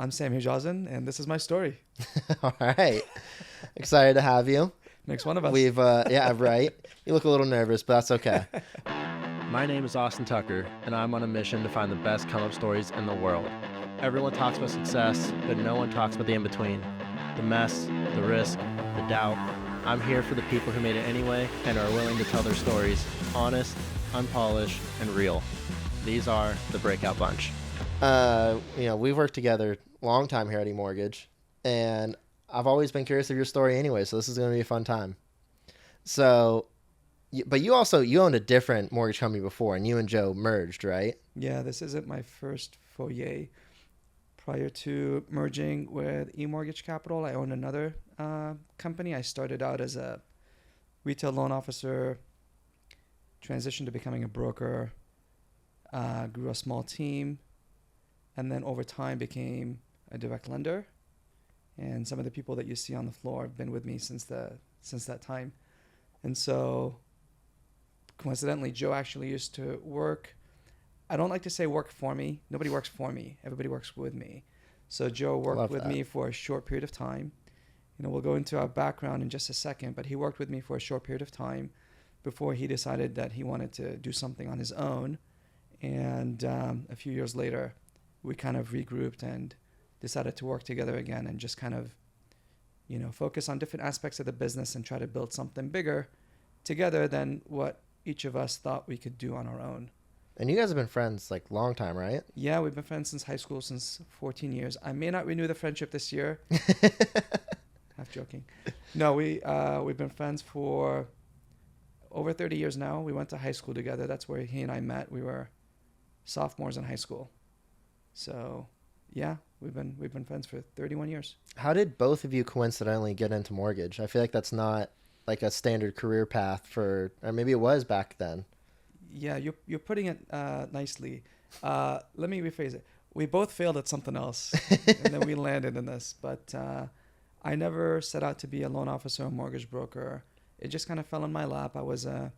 I'm Sam Hijazin, and this is my story. All right. Excited to have you. Makes one of us. Yeah, right. You look a little nervous, but that's okay. My name is Austin Tucker, and I'm on a mission to find the best come-up stories in the world. Everyone talks about success, but no one talks about the in-between. The mess, the risk, the doubt. I'm here for the people who made it anyway and are willing to tell their stories honest, unpolished, and real. These are the Breakout Bunch. We've worked together a long time here at eMortgage, and I've always been curious of your story anyway, so this is going to be a fun time. So, but you owned a different mortgage company before, and you and Joe merged, right? Yeah, this isn't my first foyer. Prior to merging with eMortgage Capital, I owned another company. I started out as a retail loan officer, transitioned to becoming a broker, grew a small team, and then over time became a direct lender. And some of the people that you see on the floor have been with me since that time. And so coincidentally, Joe actually used to work. I don't like to say work for me. Nobody works for me. Everybody works with me. So Joe worked with me for a short period of time. We'll go into our background in just a second, but he worked with me for a short period of time before he decided that he wanted to do something on his own. And a few years later, we kind of regrouped and decided to work together again and just kind of, focus on different aspects of the business and try to build something bigger together than what each of us thought we could do on our own. And you guys have been friends like long time, right? Yeah, we've been friends since high school, since 14 years. I may not renew the friendship this year. Half joking. No, we've been friends for over 30 years now. We went to high school together. That's where he and I met. We were sophomores in high school. So, yeah, we've been friends for 31 years. How did both of you coincidentally get into mortgage? I feel like that's not like a standard career path or maybe it was back then. Yeah, you're putting it nicely. Let me rephrase it. We both failed at something else, and then we landed in this. But I never set out to be a loan officer or mortgage broker. It just kind of fell in my lap. I was a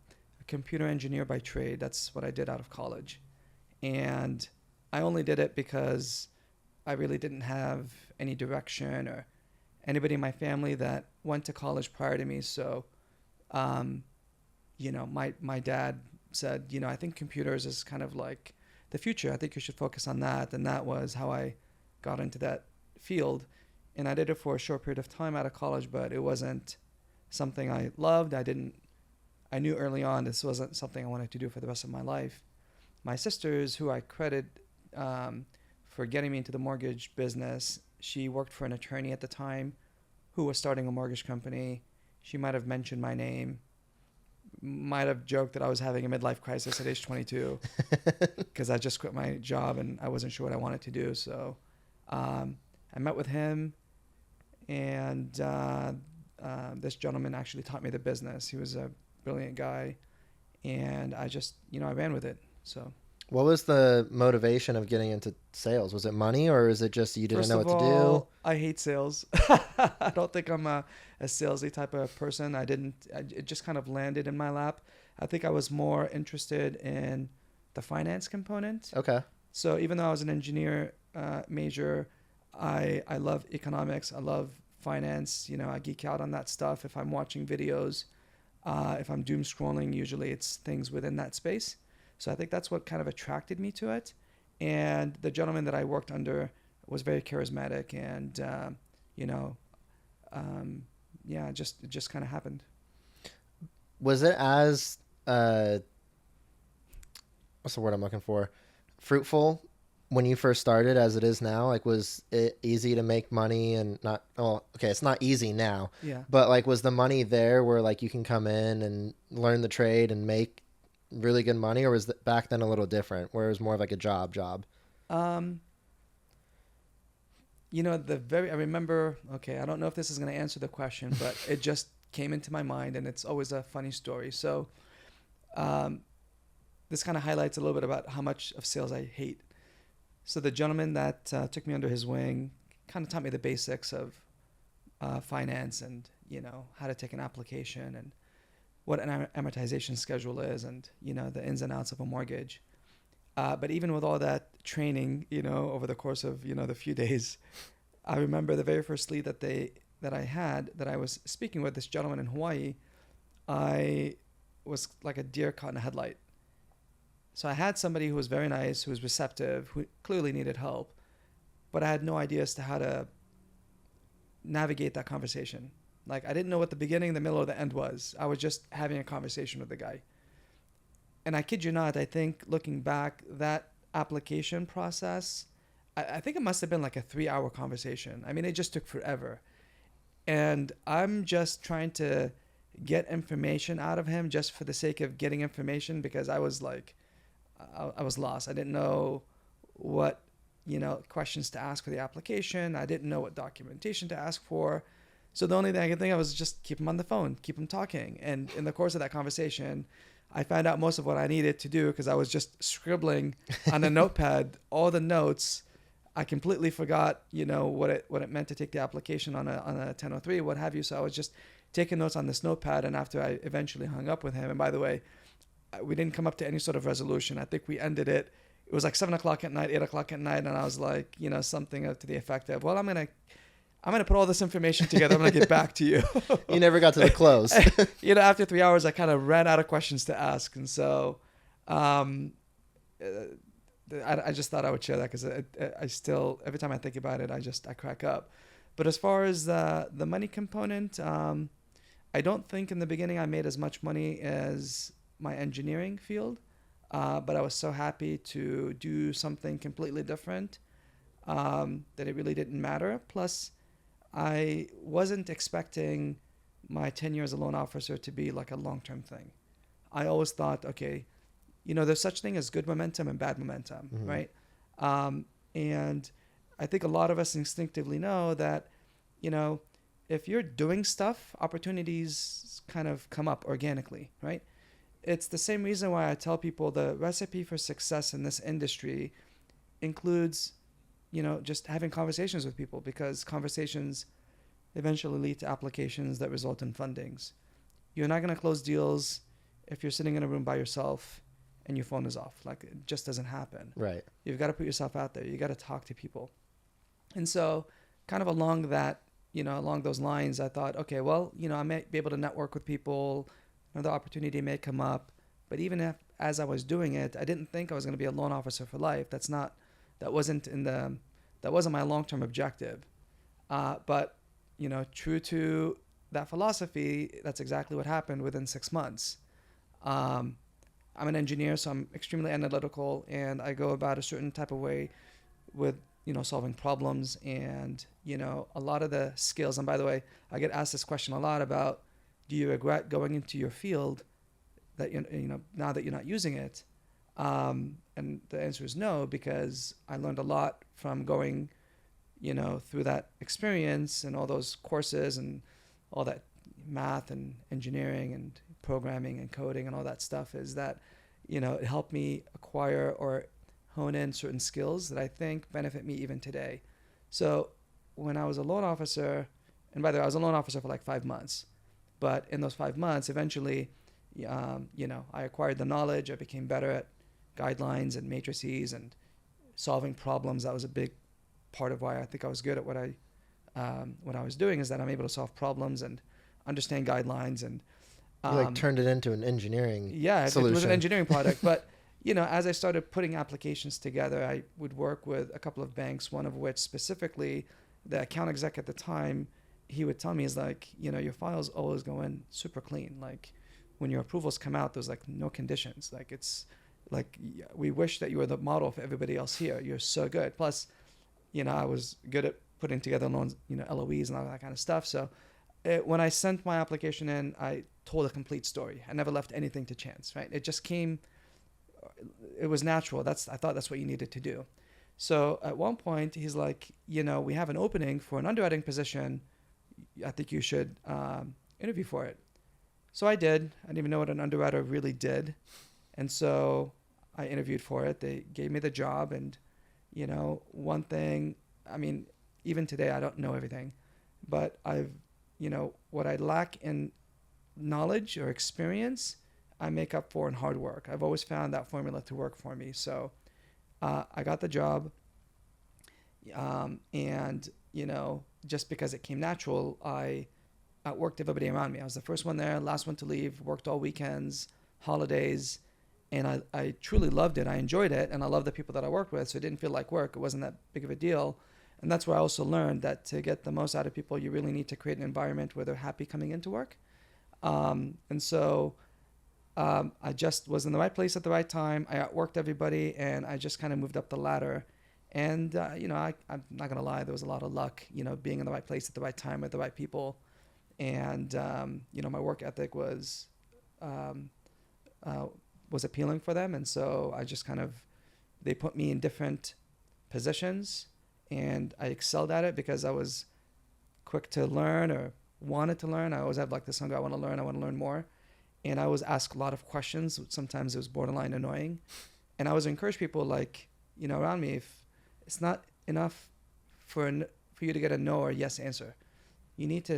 computer engineer by trade. That's what I did out of college. And I only did it because I really didn't have any direction or anybody in my family that went to college prior to me. So, my dad said, I think computers is kind of like the future. I think you should focus on that. And that was how I got into that field. And I did it for a short period of time out of college, but it wasn't something I loved. I knew early on this wasn't something I wanted to do for the rest of my life. My sisters, who I credit for getting me into the mortgage business, she worked for an attorney at the time who was starting a mortgage company. She might have mentioned my name, might have joked that I was having a midlife crisis at age 22 because I just quit my job and I wasn't sure what I wanted to do. So I met with him, and this gentleman actually taught me the business. He was a brilliant guy, and I just, I ran with it. So what was the motivation of getting into sales? Was it money, or is it just you didn't know what to do? I hate sales. I don't think I'm a salesy type of person. It just kind of landed in my lap. I think I was more interested in the finance component. Okay. So even though I was an engineer major, I love economics. I love finance. I geek out on that stuff. If I'm watching videos, if I'm doom scrolling, usually it's things within that space. So I think that's what kind of attracted me to it. And the gentleman that I worked under was very charismatic, and it just kind of happened. Was it as what's the word I'm looking for? Fruitful when you first started as it is now? Like, was it easy to make money and not? Oh, okay, it's not easy now. Yeah. But like, was the money there where like you can come in and learn the trade and make really good money, or was that back then a little different where it was more of like a job? I remember, okay, I don't know if this is going to answer the question, but it just came into my mind, and it's always a funny story. So this kind of highlights a little bit about how much of sales I hate. So the gentleman that took me under his wing kind of taught me the basics of finance and, how to take an application and what an amortization schedule is and, the ins and outs of a mortgage. But even with all that training, over the course of, the few days, I remember the very first lead that I was speaking with, this gentleman in Hawaii. I was like a deer caught in a headlight. So I had somebody who was very nice, who was receptive, who clearly needed help, but I had no idea as to how to navigate that conversation. Like, I didn't know what the beginning, the middle, or the end was. I was just having a conversation with the guy. And I kid you not, I think looking back, that application process, I think it must have been like a 3-hour conversation. I mean, it just took forever. And I'm just trying to get information out of him just for the sake of getting information, because I was like, I was lost. I didn't know what, questions to ask for the application. I didn't know what documentation to ask for. So the only thing I could think of was just keep him on the phone, keep him talking. And in the course of that conversation, I found out most of what I needed to do, because I was just scribbling on a notepad all the notes. I completely forgot, what it meant to take the application on a 1003, what have you. So I was just taking notes on this notepad. And after I eventually hung up with him, and by the way, we didn't come up to any sort of resolution. I think we ended it. It was like 7:00 at night, 8:00 at night. And I was like, something to the effect of, well, I'm going to put all this information together. I'm going to get back to you. You never got to the close. After 3 hours, I kind of ran out of questions to ask. And so I just thought I would share that, because I still, every time I think about it, I crack up. But as far as the money component, I don't think in the beginning I made as much money as my engineering field, but I was so happy to do something completely different that it really didn't matter. Plus, I wasn't expecting my 10 years as a loan officer to be like a long-term thing. I always thought, okay, there's such thing as good momentum and bad momentum, Mm-hmm. right? And I think a lot of us instinctively know that, if you're doing stuff, opportunities kind of come up organically, right? It's the same reason why I tell people the recipe for success in this industry includes, just having conversations with people, because conversations eventually lead to applications that result in fundings. You're not going to close deals if you're sitting in a room by yourself and your phone is off. Like, it just doesn't happen. Right. You've got to put yourself out there. You got to talk to people. And so kind of along those lines, I thought, okay, well, I may be able to network with people. Another opportunity may come up. But even as I was doing it, I didn't think I was going to be a loan officer for life. That wasn't my long-term objective. But, true to that philosophy, that's exactly what happened within 6 months. I'm an engineer, so I'm extremely analytical, and I go about a certain type of way with, solving problems, and, a lot of the skills. And by the way, I get asked this question a lot about, do you regret going into your field that, now that you're not using it? And the answer is no, because I learned a lot from going, through that experience and all those courses and all that math and engineering and programming and coding and all that stuff, is that, it helped me acquire or hone in certain skills that I think benefit me even today. So when I was a loan officer, and by the way, I was a loan officer for like 5 months, but in those 5 months, eventually, I acquired the knowledge. I became better at guidelines and matrices and solving problems. That was a big part of why I think I was good at what I was doing, is that I'm able to solve problems and understand guidelines. And you turned it into an engineering solution. It was an engineering product. But, as I started putting applications together, I would work with a couple of banks, one of which specifically, the account exec at the time, he would tell me, is like, your files always go in super clean. Like, when your approvals come out, there's like no conditions. Like, it's like, we wish that you were the model for everybody else here. You're so good. Plus, I was good at putting together loans, LOEs and all that kind of stuff. So when I sent my application in, I told a complete story. I never left anything to chance, right? It just came, it was natural. I thought that's what you needed to do. So at one point, he's like, we have an opening for an underwriting position. I think you should interview for it. So I did. I didn't even know what an underwriter really did. And so I interviewed for it. They gave me the job. And, one thing, I mean, even today, I don't know everything. But what I lack in knowledge or experience, I make up for in hard work. I've always found that formula to work for me. So I got the job, and just because it came natural, I outworked everybody around me. I was the first one there, last one to leave. Worked all weekends, holidays, and I truly loved it. I enjoyed it, and I loved the people that I worked with. So it didn't feel like work. It wasn't that big of a deal. And that's where I also learned that to get the most out of people, you really need to create an environment where they're happy coming into work. And so I just was in the right place at the right time. I outworked everybody, and I just kind of moved up the ladder. And, I'm not going to lie, there was a lot of luck, being in the right place at the right time with the right people. And, my work ethic was appealing for them. And so I just they put me in different positions, and I excelled at it because I was quick to learn or wanted to learn. I always have like this hunger. I want to learn more. And I always ask a lot of questions. Sometimes it was borderline annoying. And I always encourage people around me, if it's not enough for you to get a no or yes answer, you need to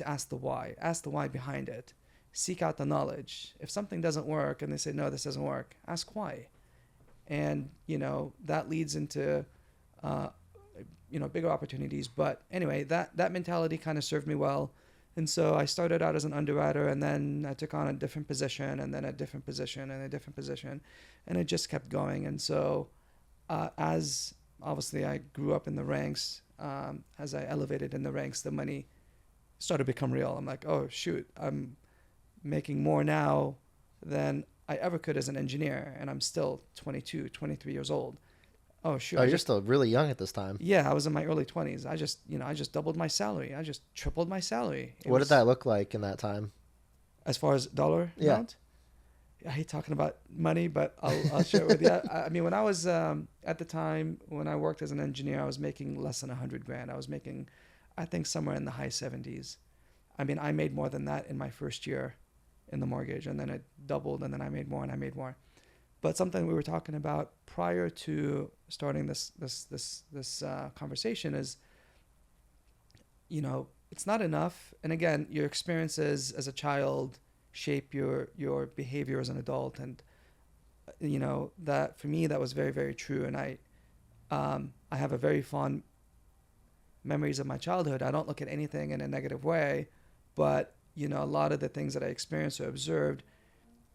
ask the why behind it. Seek out the knowledge. If something doesn't work and they say, no, this doesn't work, ask why. And, that leads into, bigger opportunities. But anyway, that mentality kind of served me well. And so I started out as an underwriter, and then I took on a different position, and then a different position, and a different position. And it just kept going. And so as obviously I grew up in the ranks, as I elevated in the ranks, the money started to become real. I'm like, oh, shoot, I'm making more now than I ever could as an engineer, and I'm still 22, 23 years old. Oh, shoot. Oh, you're still really young at this time. Yeah, I was in my early 20s. I just doubled my salary. I just tripled my salary. What did that look like in that time? As far as dollar amount? I hate talking about money, but I'll share it with you. I mean, when I was, at the time, when I worked as an engineer, I was making less than $100,000. I was making, I think, somewhere in the high 70s. I mean, I made more than that in my first year in the mortgage, and then it doubled, and then I made more, and I made more. But something we were talking about prior to starting this conversation is, it's not enough. And again, your experiences as a child shape your behavior as an adult, and that for me that was very, very true. And I have a very fond memories of my childhood. I don't look at anything in a negative way, but a lot of the things that I experienced or observed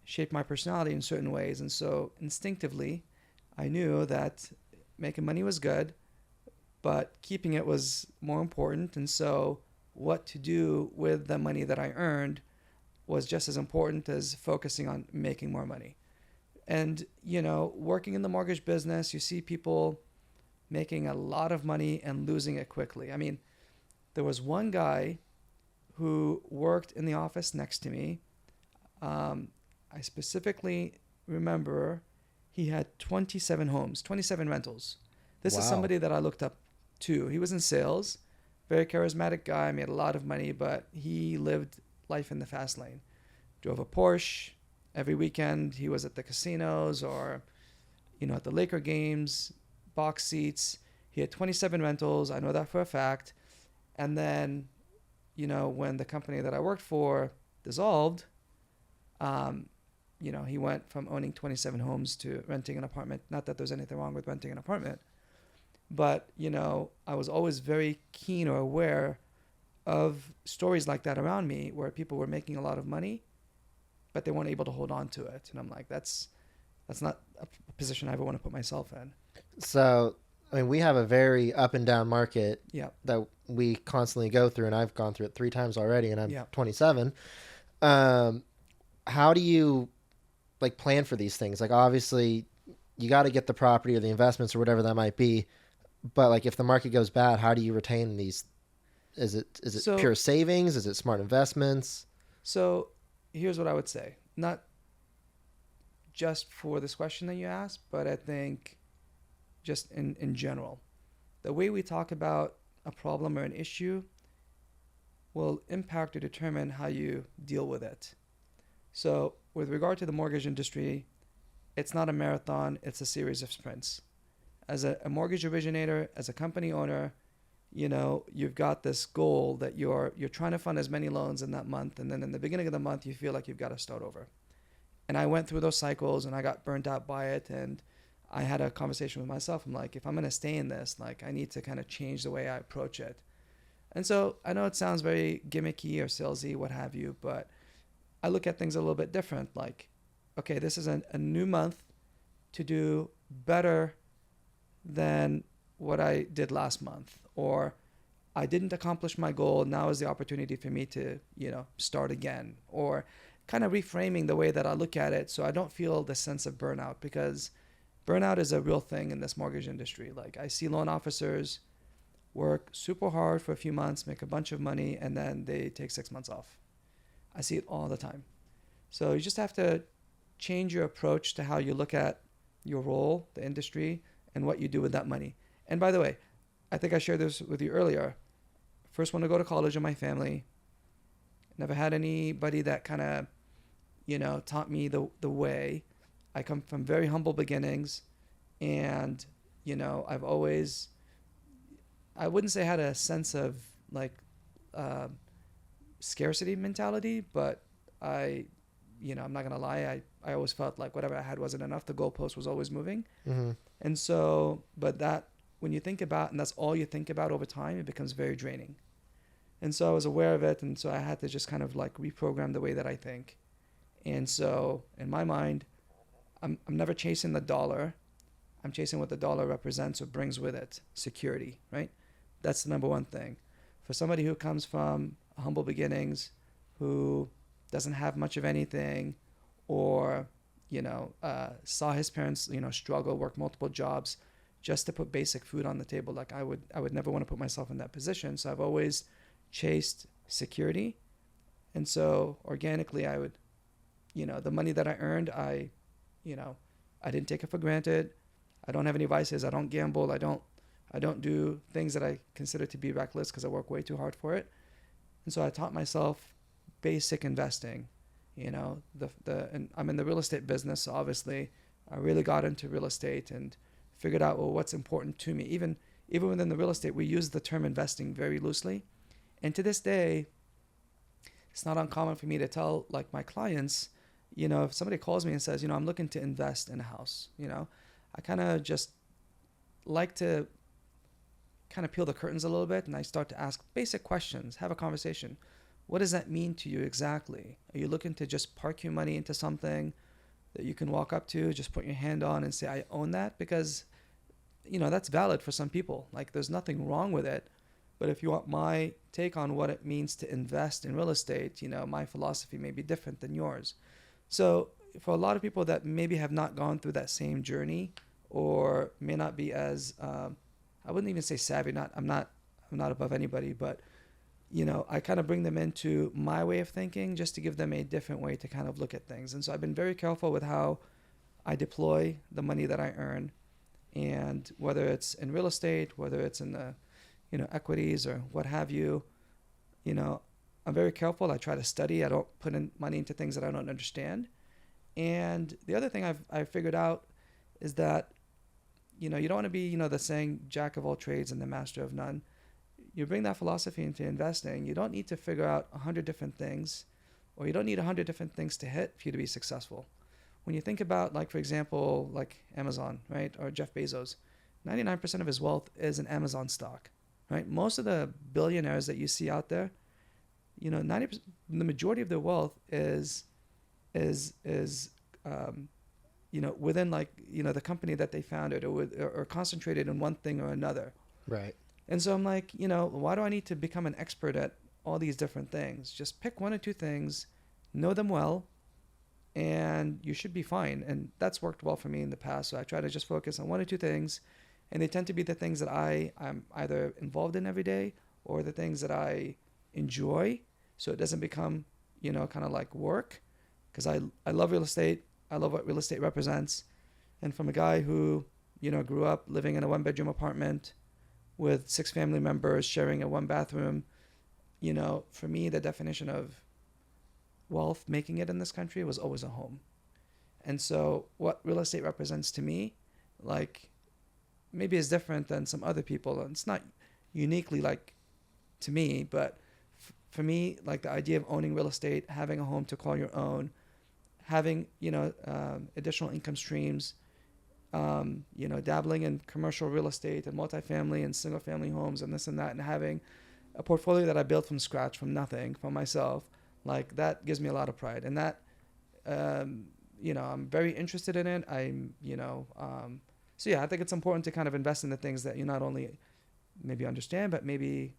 shaped my personality in certain ways. And so instinctively, I knew that making money was good, but keeping it was more important. And so what to do with the money that I earned was just as important as focusing on making more money. And, working in the mortgage business, you see people making a lot of money and losing it quickly. I mean, there was one guy who worked in the office next to me. I specifically remember he had 27 homes, 27 rentals. This is somebody that I looked up to. He was in sales, very charismatic guy, made a lot of money, but he lived life in the fast lane. Drove a Porsche. Every weekend he was at the casinos or, at the Laker games, box seats. He had 27 rentals. I know that for a fact. And then, when the company that I worked for dissolved, he went from owning 27 homes to renting an apartment. Not that there's anything wrong with renting an apartment, but, I was always very keen or aware of stories like that around me where people were making a lot of money, but they weren't able to hold on to it. And I'm like, that's not a position I ever want to put myself in. So, I mean, we have a very up and down market that we constantly go through, and I've gone through it 3 times already, and I'm 27. How do you plan for these things? Obviously you got to get the property or the investments or whatever that might be, but if the market goes bad, how do you retain these? Is it pure savings? Is it smart investments? So here's what I would say, not just for this question that you asked, but I think just in general, the way we talk about a problem or an issue will impact or determine how you deal with it. So with regard to the mortgage industry, it's not a marathon, it's a series of sprints. As a mortgage originator, as a company owner, you've got this goal that you're trying to fund as many loans in that month, and then in the beginning of the month, you feel like you've got to start over. And I went through those cycles, and I got burnt out by it, and I had a conversation with myself. I'm like, if I'm going to stay in this, like, I need to kind of change the way I approach it. And so I know it sounds very gimmicky or salesy, what have you, but I look at things a little bit different. Like, okay, this is a new month to do better than what I did last month, or I didn't accomplish my goal. Now is the opportunity for me to, start again, or kind of reframing the way that I look at it so I don't feel the sense of burnout, because burnout is a real thing in this mortgage industry. Like, I see loan officers work super hard for a few months, make a bunch of money, and then they take 6 months off. I see it all the time. So you just have to change your approach to how you look at your role, the industry, and what you do with that money. And by the way, I think I shared this with you earlier. First one to go to college in my family. Never had anybody that kind of, taught me the way. I come from very humble beginnings, and, I've always, I wouldn't say had a sense of like scarcity mentality, but I'm not gonna lie, I always felt like whatever I had wasn't enough. The goalpost was always moving. Mm-hmm. And so, but that, when you think about, and that's all you think about over time, it becomes very draining. And so I was aware of it, and so I had to just kind of like reprogram the way that I think. And so in my mind, I'm never chasing the dollar. I'm chasing what the dollar represents or brings with it, security, right? That's the number one thing. For somebody who comes from humble beginnings, who doesn't have much of anything, or, saw his parents, struggle, work multiple jobs just to put basic food on the table. Like, I would never want to put myself in that position. So I've always chased security. And so organically I would, the money that I earned, I didn't take it for granted. I don't have any vices. I don't gamble. I don't do things that I consider to be reckless because I work way too hard for it. And so I taught myself basic investing, and I'm in the real estate business. So obviously I really got into real estate and figured out, well, what's important to me. Even within the real estate, we use the term investing very loosely. And to this day, it's not uncommon for me to tell like my clients, if somebody calls me and says, I'm looking to invest in a house, I kind of just like to kind of peel the curtains a little bit, and I start to ask basic questions, have a conversation. What does that mean to you exactly? Are you looking to just park your money into something that you can walk up to, just put your hand on and say, I own that? Because, that's valid for some people. Like, there's nothing wrong with it. But if you want my take on what it means to invest in real estate, my philosophy may be different than yours. So for a lot of people that maybe have not gone through that same journey, or may not be as, I wouldn't even say savvy. I'm not above anybody, but I kind of bring them into my way of thinking just to give them a different way to kind of look at things. And so I've been very careful with how I deploy the money that I earn, and whether it's in real estate, whether it's in the, equities or what have you, I'm very careful. I try to study. I don't put in money into things that I don't understand. And the other thing I've figured out is that, you don't want to be, the saying, jack of all trades and the master of none. You bring that philosophy into investing. You don't need to figure out 100 different things, or you don't need 100 different things to hit for you to be successful. When you think about, like, for example, like Amazon, right, or Jeff Bezos, 99% of his wealth is in Amazon stock, right? Most of the billionaires that you see out there, 90%, the majority of their wealth is within, like, the company that they founded, or concentrated in one thing or another. Right. And so I'm like, why do I need to become an expert at all these different things? Just pick one or two things, know them well, and you should be fine. And that's worked well for me in the past. So I try to just focus on one or two things, and they tend to be the things that I'm either involved in every day, or the things that I enjoy. So it doesn't become, kind of like work, because I love real estate. I love what real estate represents. And from a guy who, grew up living in a 1-bedroom apartment with 6 family members sharing a 1-bathroom, for me, the definition of wealth, making it in this country, was always a home. And so what real estate represents to me, like, maybe is different than some other people. And it's not uniquely like to me, but for me, like, the idea of owning real estate, having a home to call your own, having, additional income streams, dabbling in commercial real estate and multifamily and single family homes and this and that, and having a portfolio that I built from scratch, from nothing, from myself, like that gives me a lot of pride. And that, I'm very interested in it. So yeah, I think it's important to kind of invest in the things that you not only maybe understand, but maybe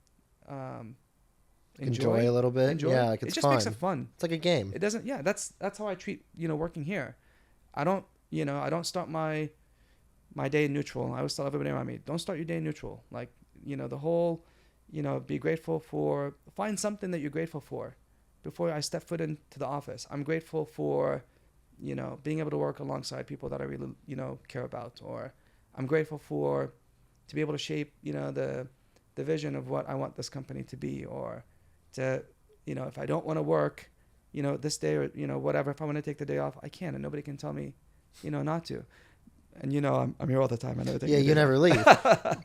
enjoy a little bit. Enjoy. Yeah, like it it's just fun. makes it fun. It's like a game. It doesn't. Yeah, that's how I treat working here. I don't start my day in neutral. I always tell everybody around me, don't start your day in neutral. Like the whole, be grateful for, find something that you're grateful for before I step foot into the office. I'm grateful for being able to work alongside people that I really care about, or I'm grateful to be able to shape the vision of what I want this company to be, or to if I don't want to work this day, or whatever, if I want to take the day off, I can, and nobody can tell me not to. And I'm here all the time. I never take yeah, a you day never off. leave.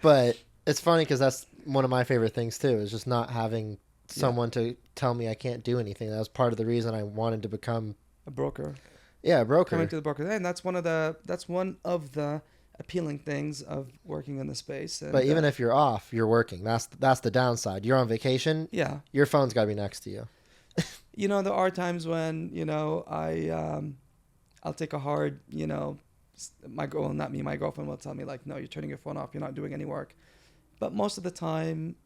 But it's funny because that's one of my favorite things too, is just not having someone to tell me I can't do anything. That was part of the reason I wanted to become A broker. a broker. Coming to the broker, and that's one of the appealing things of working in the space. And, But even if you're off, you're working. That's the downside. You're on vacation. yeah, Your phone's got to be next to you. there are times when I'll take a hard my girlfriend will tell me, like, no, you're turning your phone off, you're not doing any work. But most of the time,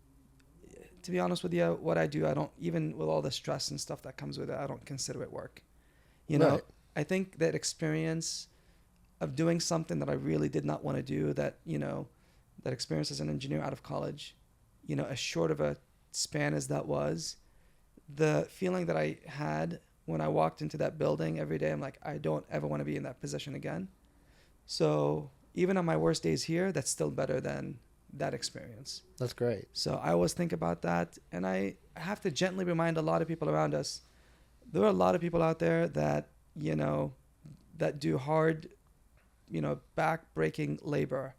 to be honest with you, what I do, I don't, even with all the stress and stuff that comes with it, I don't consider it work. Right. I think that experience of doing something that I really did not want to do, that experience as an engineer out of college, as short of a span as that was, the feeling that I had when I walked into that building every day, I'm like, I don't ever want to be in that position again. So even on my worst days here, that's still better than that experience. That's great. So I always think about that, and I have to gently remind a lot of people around us. There are a lot of people out there that that do hard, back-breaking labor.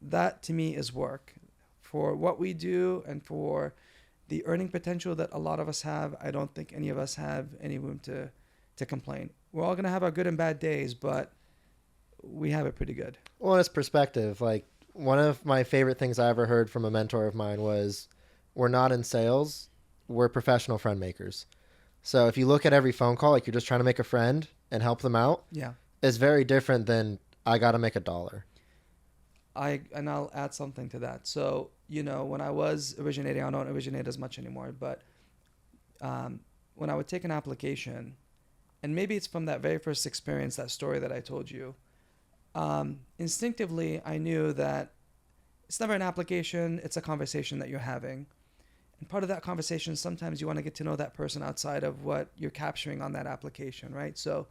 That to me is work. For what we do and for the earning potential that a lot of us have, I don't think any of us have any room to complain. We're all gonna have our good and bad days, but we have it pretty good. Well, it's perspective. Like, one of my favorite things I ever heard from a mentor of mine was, we're not in sales, we're professional friend makers. So if you look at every phone call like you're just trying to make a friend and help them out, Yeah. it's very different than I got to make $1. And I'll add something to that. So, when I was originating, I don't originate as much anymore, but when I would take an application, and maybe it's from that very first experience, that story that I told you, instinctively I knew that it's never an application, it's a conversation that you're having. And part of that conversation, sometimes you want to get to know that person outside of what you're capturing on that application, right? So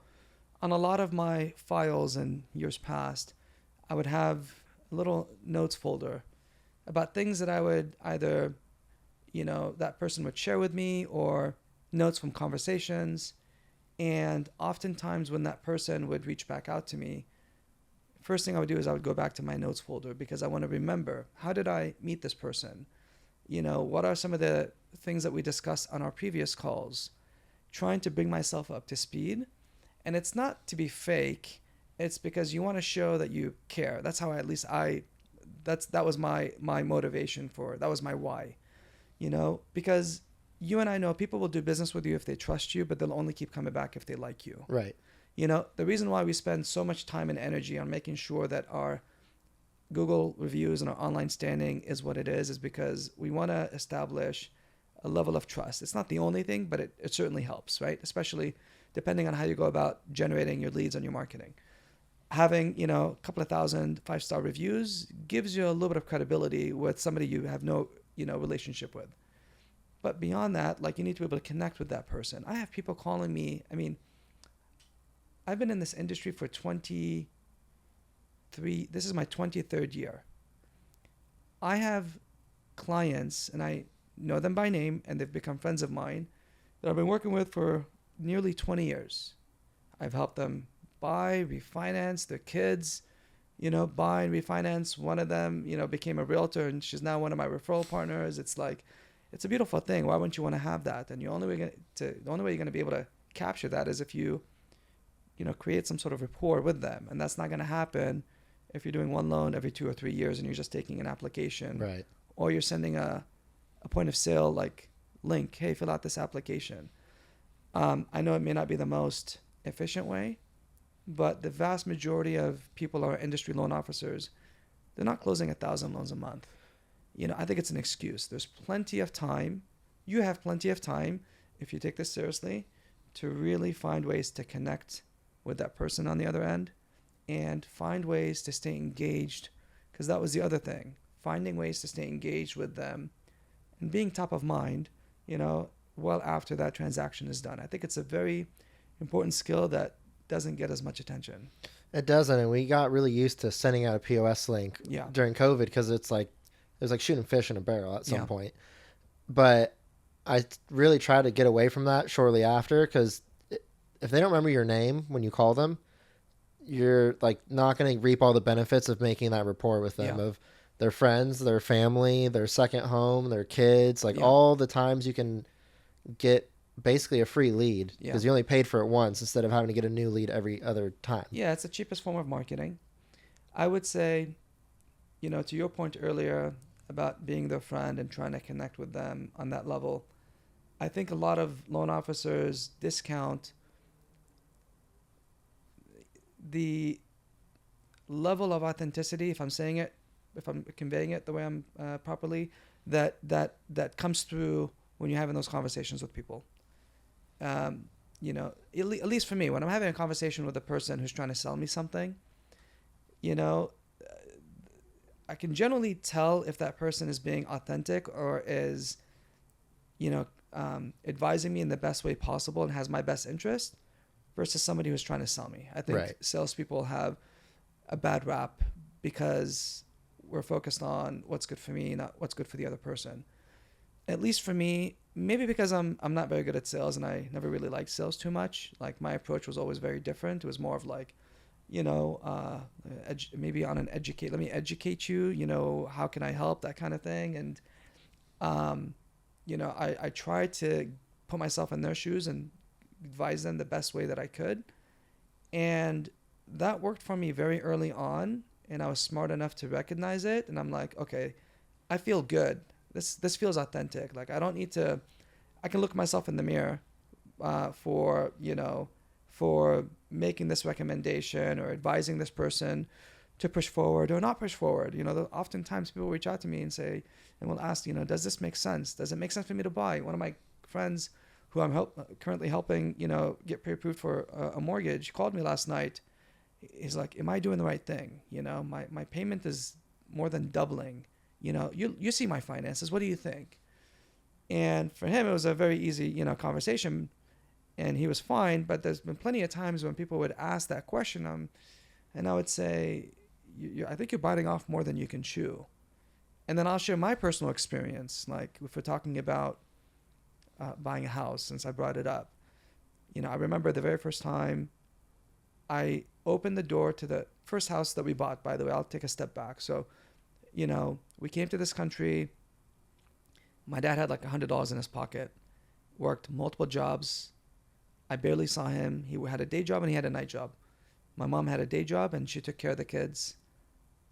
on a lot of my files in years past, I would have a little notes folder about things that I would either, that person would share with me, or notes from conversations. And oftentimes when that person would reach back out to me, first thing I would do is I would go back to my notes folder, because I want to remember, how did I meet this person? What are some of the things that we discussed on our previous calls? Trying to bring myself up to speed. And it's not to be fake. It's because you want to show that you care. That's how that was my motivation that was my why, because you and I know people will do business with you if they trust you, but they'll only keep coming back if they like you. Right. The reason why we spend so much time and energy on making sure that our Google reviews and our online standing is what it is because we want to establish a level of trust. It's not the only thing, but it certainly helps, right? Especially depending on how you go about generating your leads on your marketing. Having, a couple of thousand 5-star reviews gives you a little bit of credibility with somebody you have no, relationship with. But beyond that, like, you need to be able to connect with that person. I have people calling me. I mean, I've been in this industry for this is my 23rd year. I have clients, and I know them by name, and they've become friends of mine, that I've been working with for nearly 20 years. I've helped them buy, refinance their kids, buy and refinance. One of them, became a realtor, and she's now one of my referral partners. It's like, it's a beautiful thing. Why wouldn't you want to have that? And the only way you're going to be able to capture that is if you, create some sort of rapport with them. And that's not going to happen if you're doing one loan every 2 or 3 years and you're just taking an application, Right. or you're sending a point of sale like link, hey, fill out this application. I know it may not be the most efficient way, but the vast majority of people who are industry loan officers, they're not closing 1,000 loans a month. I think it's an excuse. There's plenty of time. You have plenty of time, if you take this seriously, to really find ways to connect with that person on the other end and find ways to stay engaged, because that was the other thing. Finding ways to stay engaged with them and being top of mind, well after that transaction is done. I think it's a very important skill that doesn't get as much attention. It doesn't, and we got really used to sending out a POS link during COVID because it was like shooting fish in a barrel at some point. But I really tried to get away from that shortly after, because if they don't remember your name when you call them, you're like not going to reap all the benefits of making that rapport with them, of their friends, their family, their second home, their kids, all the times you can get basically a free lead because you only paid for it once instead of having to get a new lead every other time. Yeah, it's the cheapest form of marketing. I would say, to your point earlier about being their friend and trying to connect with them on that level, I think a lot of loan officers discount the level of authenticity, if I'm conveying it the way I'm properly, that comes through when you're having those conversations with people. At least for me, when I'm having a conversation with a person who's trying to sell me something, I can generally tell if that person is being authentic or is, advising me in the best way possible and has my best interest versus somebody who's trying to sell me. I think salespeople have a bad rap because we're focused on what's good for me, not what's good for the other person. At least for me, maybe because I'm not very good at sales and I never really liked sales too much. Like my approach was always very different. It was more of like, maybe on an let me educate you, how can I help, that kind of thing. And, I tried to put myself in their shoes and advise them the best way that I could. And that worked for me very early on. And I was smart enough to recognize it. And I'm like, okay, I feel good. This feels authentic. Like I don't need to, I can look myself in the mirror for making this recommendation or advising this person to push forward or not push forward. Oftentimes people reach out to me and say, and will ask, does this make sense? Does it make sense for me to buy? One of my friends who I'm currently helping, get pre-approved for a mortgage called me last night. He's like, am I doing the right thing? My payment is more than doubling. You see my finances. What do you think? And for him, it was a very easy, conversation, and he was fine. But there's been plenty of times when people would ask that question, and I would say, I think you're biting off more than you can chew. And then I'll share my personal experience, like if we're talking about buying a house, since I brought it up. I remember the very first time I opened the door to the first house that we bought. By the way, I'll take a step back. So, we came to this country. My dad had like $100 in his pocket, worked multiple jobs. I barely saw him. He had a day job and he had a night job. My mom had a day job and she took care of the kids,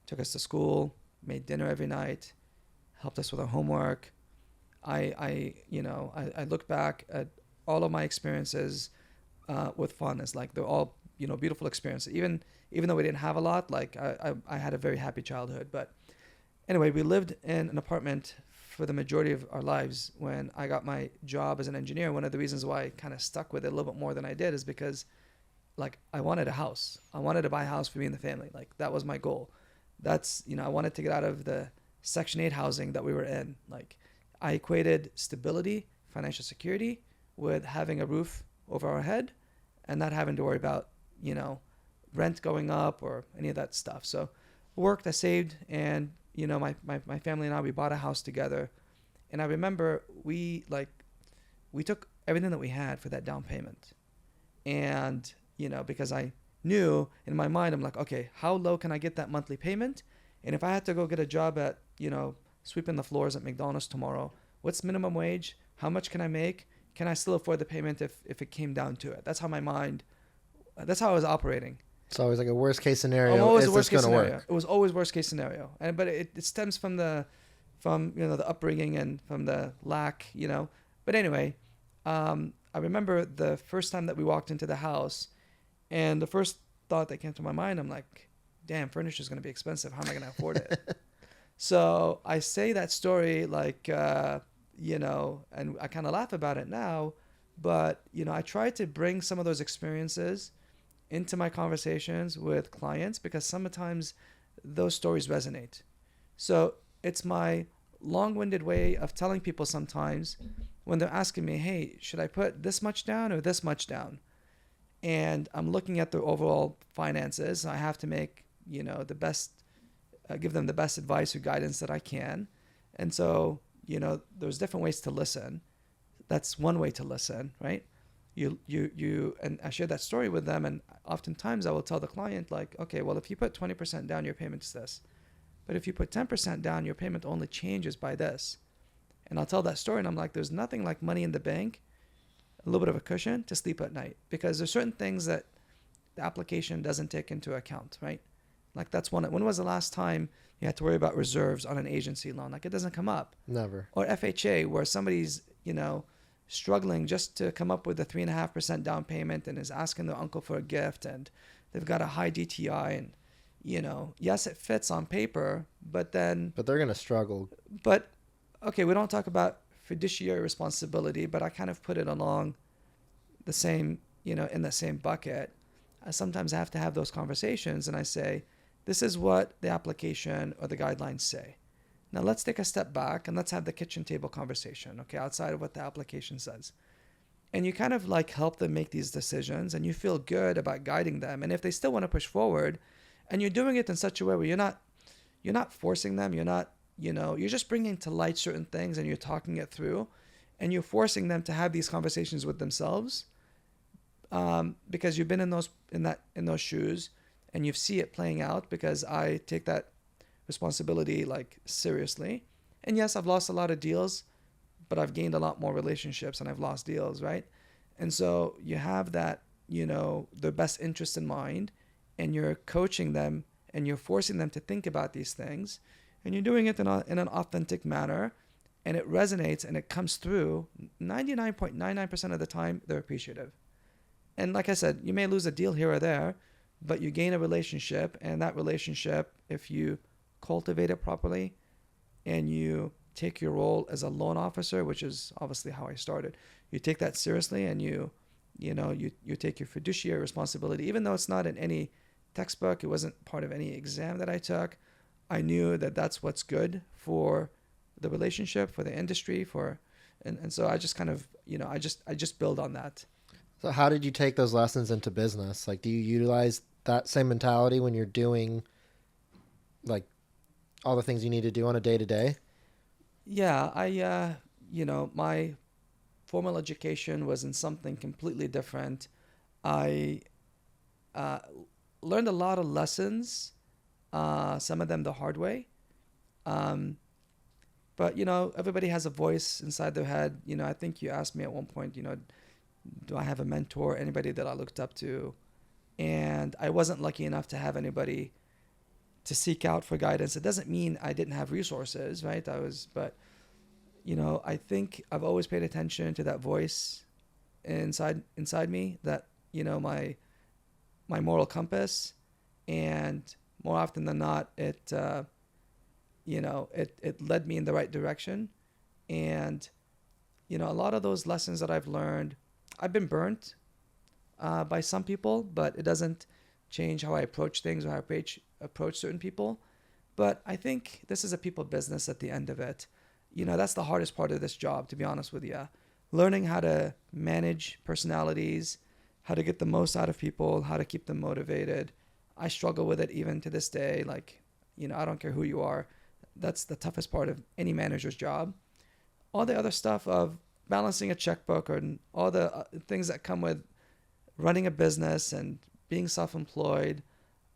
took us to school, made dinner every night, helped us with our homework. I look back at all of my experiences with fun as like they're all, beautiful experiences. Even though we didn't have a lot, like I had a very happy childhood. But anyway, we lived in an apartment for the majority of our lives. When I got my job as an engineer, one of the reasons why I kind of stuck with it a little bit more than I did is because like I wanted a house. I wanted to buy a house for me and the family. Like that was my goal. That's, I wanted to get out of the Section 8 housing that we were in. Like I equated stability, financial security with having a roof over our head and not having to worry about, rent going up or any of that stuff. So worked, I saved, and, my family and I, we bought a house together. And I remember we took everything that we had for that down payment. And, because I knew in my mind, I'm like, okay, how low can I get that monthly payment? And if I had to go get a job at, sweeping the floors at McDonald's tomorrow, what's minimum wage? How much can I make? Can I still afford the payment if it came down to it? That's how I was operating. It's always like a worst case I'm scenario. always Is a this worst case going to scenario. work? It was always worst case scenario, but it stems from the upbringing and from the lack, But anyway, I remember the first time that we walked into the house, and the first thought that came to my mind, I'm like, damn, furniture is going to be expensive. How am I going to afford it? So I say that story like, and I kind of laugh about it now, but, I try to bring some of those experiences into my conversations with clients because sometimes those stories resonate. So it's my long-winded way of telling people sometimes when they're asking me, hey, should I put this much down or this much down? And I'm looking at their overall finances. I have to make, the best, give them the best advice or guidance that I can. And so, there's different ways to listen. That's one way to listen, right? And I share that story with them, and oftentimes I will tell the client, like, okay, well, if you put 20% down, your payment is this. But if you put 10% down, your payment only changes by this. And I'll tell that story, and I'm like, there's nothing like money in the bank, a little bit of a cushion to sleep at night, because there's certain things that the application doesn't take into account, right? Like that's one. When was the last time you had to worry about reserves on an agency loan? Like it doesn't come up. Never. Or FHA, where somebody's, struggling just to come up with a 3.5% down payment and is asking their uncle for a gift, and they've got a high DTI, and yes, it fits on paper, but then they're gonna struggle. But okay, we don't talk about fiduciary responsibility, but I kind of put it along the same, in the same bucket. I sometimes have to have those conversations, and I say, this is what the application or the guidelines say. Now let's take a step back and let's have the kitchen table conversation, okay, outside of what the application says. And you kind of like help them make these decisions, and you feel good about guiding them. And if they still want to push forward, and you're doing it in such a way where you're not forcing them, you're just bringing to light certain things, and you're talking it through, and you're forcing them to have these conversations with themselves, because you've been in those shoes, and you see it playing out, because I take that responsibility like seriously. And yes, I've lost a lot of deals, but I've gained a lot more relationships, and I've lost deals, right? And so you have that, their best interest in mind, and you're coaching them, and you're forcing them to think about these things, and you're doing it in an authentic manner, and it resonates and it comes through. 99.99% of the time, they're appreciative. And like I said, you may lose a deal here or there, but you gain a relationship, and that relationship, if you cultivate it properly, and you take your role as a loan officer, which is obviously how I started, you take that seriously, and you take your fiduciary responsibility, even though it's not in any textbook, it wasn't part of any exam that I took. I knew that that's what's good for the relationship, for the industry, and so I just kind of, I just build on that. So how did you take those lessons into business? Like, do you utilize that same mentality when you're doing like all the things you need to do on a day-to-day? Yeah, my formal education was in something completely different. I learned a lot of lessons, some of them the hard way. But, everybody has a voice inside their head. I think you asked me at one point, do I have a mentor, anybody that I looked up to? And I wasn't lucky enough to have anybody to seek out for guidance. It doesn't mean I didn't have resources, right? But I think I've always paid attention to that voice inside me, that, my moral compass, and more often than not, it led me in the right direction. And, a lot of those lessons that I've learned, I've been burnt by some people, but it doesn't change how I approach things or how I approach certain people. But I think this is a people business at the end of it. That's the hardest part of this job, to be honest with you. Learning how to manage personalities, how to get the most out of people, how to keep them motivated. I struggle with it even to this day. Like, I don't care who you are. That's the toughest part of any manager's job. All the other stuff of balancing a checkbook, or all the things that come with running a business and being self-employed,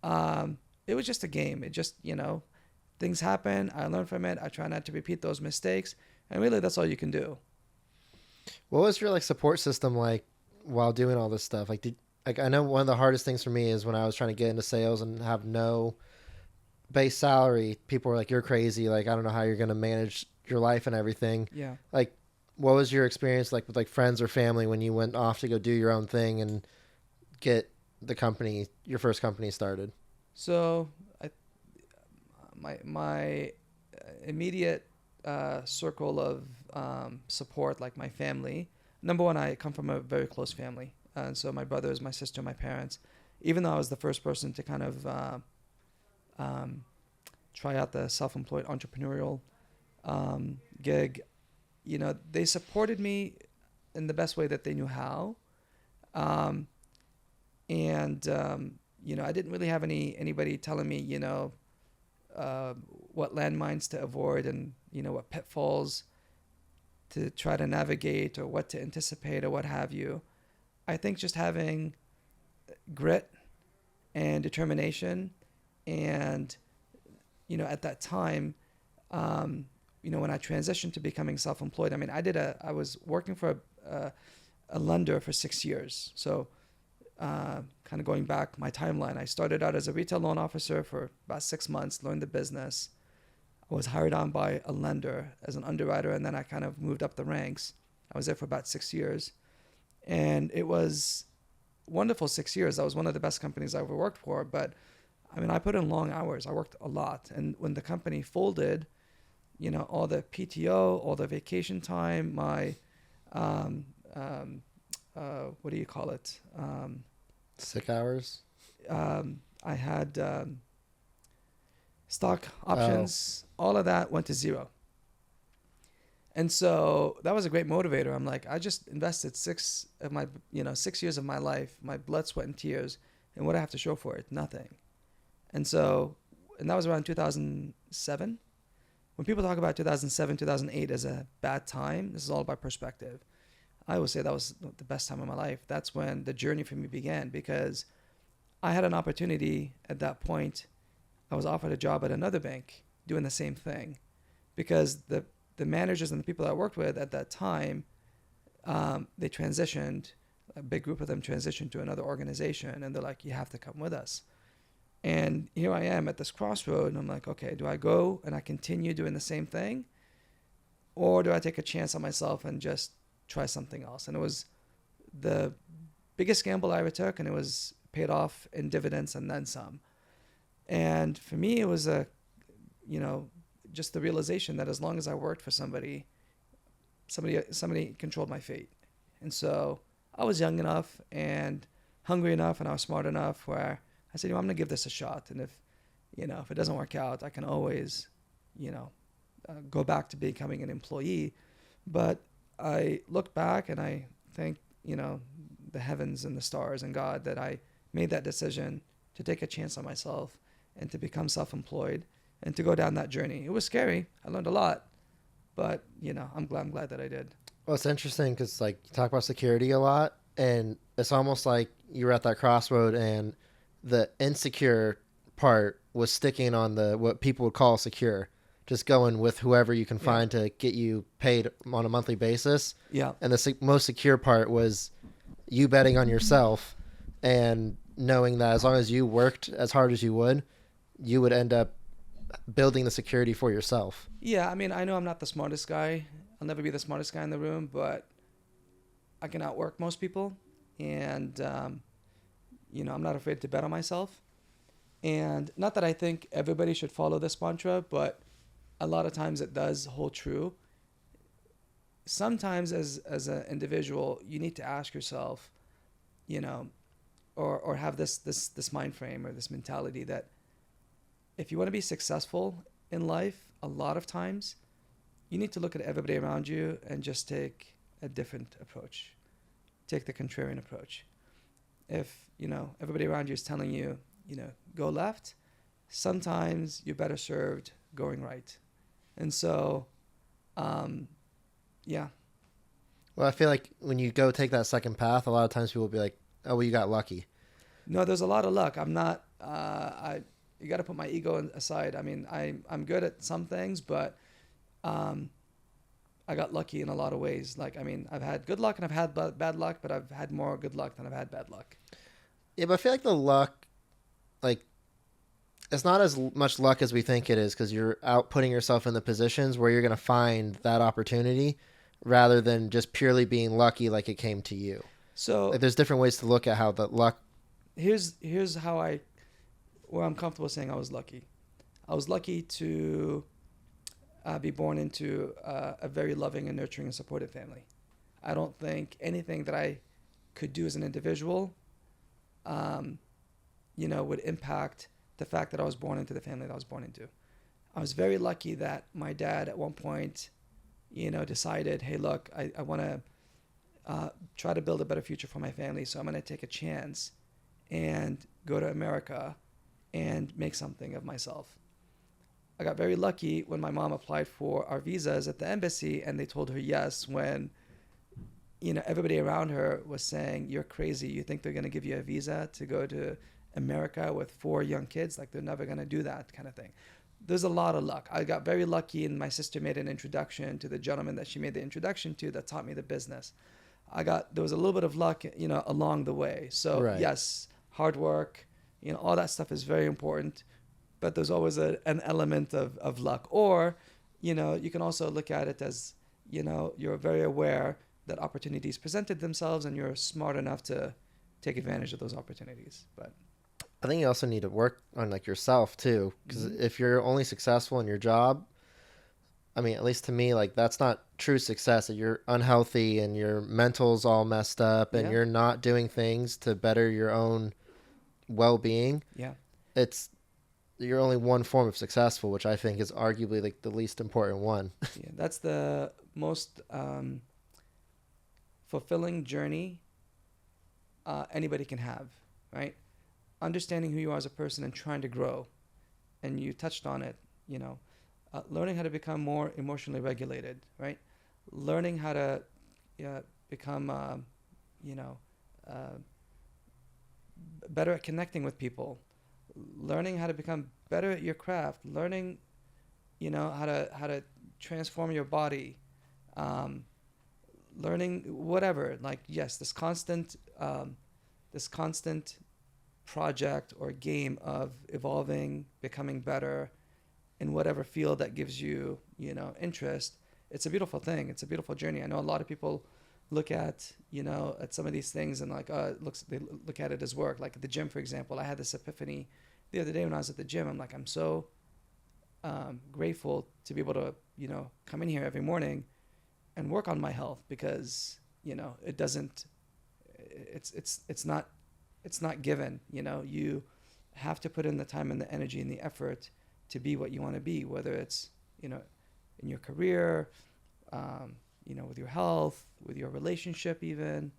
it was just a game. It just, things happen. I learn from it. I try not to repeat those mistakes. And really, that's all you can do. What was your support system like while doing all this stuff? Like, like I know one of the hardest things for me is when I was trying to get into sales and have no base salary. People were like, "You're crazy. Like I don't know how you're going to manage your life and everything." Yeah. Like, what was your experience like with like friends or family when you went off to go do your own thing and get your first company started? So my immediate circle of support, like my family. Number one, I come from a very close family, and so my brothers, my sister, my parents. Even though I was the first person to kind of try out the self-employed entrepreneurial gig, they supported me in the best way that they knew how. I didn't really have anybody telling me, what landmines to avoid and, what pitfalls to try to navigate or what to anticipate or what have you. I think just having grit and determination and, at that time, when I transitioned to becoming self-employed, I was working for a lender for 6 years. So kind of going back my timeline, I started out as a retail loan officer for about 6 months, learned the business. I was hired on by a lender as an underwriter, and then I kind of moved up the ranks. I was there for about 6 years. And it was wonderful 6 years. That was one of the best companies I ever worked for. But I put in long hours. I worked a lot. And when the company folded, all the PTO, all the vacation time, my, what do you call it? Sick hours. I had stock options. All of that went to zero. And so that was a great motivator. I'm like, I just invested 6 years of my life, my blood, sweat, and tears. And what do I have to show for it? Nothing. And that was around 2007. When people talk about 2007, 2008 as a bad time, this is all about perspective. I always say that was the best time of my life. That's when the journey for me began, because I had an opportunity at that point. I was offered a job at another bank doing the same thing, because the managers and the people that I worked with at that time, they transitioned. A big group of them transitioned to another organization, and they're like, you have to come with us. And here I am at this crossroad, and I'm like, okay, do I go and I continue doing the same thing, or do I take a chance on myself and just try something else? And it was the biggest gamble I ever took, and it was paid off in dividends and then some. And for me, it was just the realization that as long as I worked for somebody controlled my fate. And so I was young enough and hungry enough, and I was smart enough where I said, I'm going to give this a shot. And if it doesn't work out, I can always, go back to becoming an employee. But I look back and I thank, the heavens and the stars and God that I made that decision to take a chance on myself and to become self-employed and to go down that journey. It was scary. I learned a lot, but I'm glad that I did. Well, it's interesting because like you talk about security a lot, and it's almost like you were at that crossroad and the insecure part was sticking on the what people would call secure, just going with whoever you can find to get you paid on a monthly basis. Yeah. And the most secure part was you betting on yourself and knowing that as long as you worked as hard as you would end up building the security for yourself. Yeah, I know I'm not the smartest guy. I'll never be the smartest guy in the room, but I can outwork most people. And, I'm not afraid to bet on myself. And not that I think everybody should follow this mantra, but a lot of times it does hold true. Sometimes as an individual, you need to ask yourself, or have this mind frame or this mentality that if you want to be successful in life, a lot of times you need to look at everybody around you and just take a different approach. Take the contrarian approach. If, everybody around you is telling you, go left, sometimes you're better served going right. And so, yeah. Well, I feel like when you go take that second path, a lot of times people will be like, oh, well, you got lucky. No, there's a lot of luck. I'm not, you got to put my ego aside. I'm good at some things, but I got lucky in a lot of ways. Like, I've had good luck and I've had bad luck, but I've had more good luck than I've had bad luck. Yeah, but I feel like the luck, like, it's not as much luck as we think it is, because you're out putting yourself in the positions where you're going to find that opportunity rather than just purely being lucky like it came to you. So Like, there's different ways to look at how the luck. here's how where I'm comfortable saying I was lucky. I was lucky to be born into a very loving and nurturing and supportive family. I don't think anything that I could do as an individual, would impact the fact that I was born into the family that I was born into. I was very lucky that my dad at one point, decided, hey, look, I want to try to build a better future for my family, so I'm going to take a chance and go to America and make something of myself. I got very lucky when my mom applied for our visas at the embassy and they told her yes when, everybody around her was saying, you're crazy. You think they're going to give you a visa to go to America with 4 young kids? Like, they're never going to do that kind of thing. There's a lot of luck. I got very lucky, and my sister made an introduction to the gentleman that she made the introduction to that taught me the business. There was a little bit of luck, along the way. So Right. yes, hard work, all that stuff is very important, but there's always an element of luck. Or, you can also look at it as, you're very aware that opportunities presented themselves and you're smart enough to take advantage of those opportunities. But I think you also need to work on like yourself too, because if you're only successful in your job, I mean, at least to me, like, that's not true success. That you're unhealthy and your mental's all messed up and Yeah. you're not doing things to better your own well-being. yeah, You're only one form of successful, which I think is arguably like the least important one. yeah, that's the most fulfilling journey anybody can have, right? Understanding who you are as a person and trying to grow. And you touched on it, learning how to become more emotionally regulated, right? Learning how to become, better at connecting with people. Learning how to become better at your craft. Learning, how to transform your body. Learning whatever. Like, yes, this constant project or game of evolving, becoming better in whatever field that gives you, interest. It's a beautiful thing. It's a beautiful journey. I know a lot of people look at, at some of these things and like, they look at it as work. Like at the gym, for example, I had this epiphany the other day when I was at the gym. I'm like, I'm so grateful to be able to, come in here every morning and work on my health, because, it's not given. You have to put in the time and the energy and the effort to be what you want to be, whether it's, in your career, with your health, with your relationship even.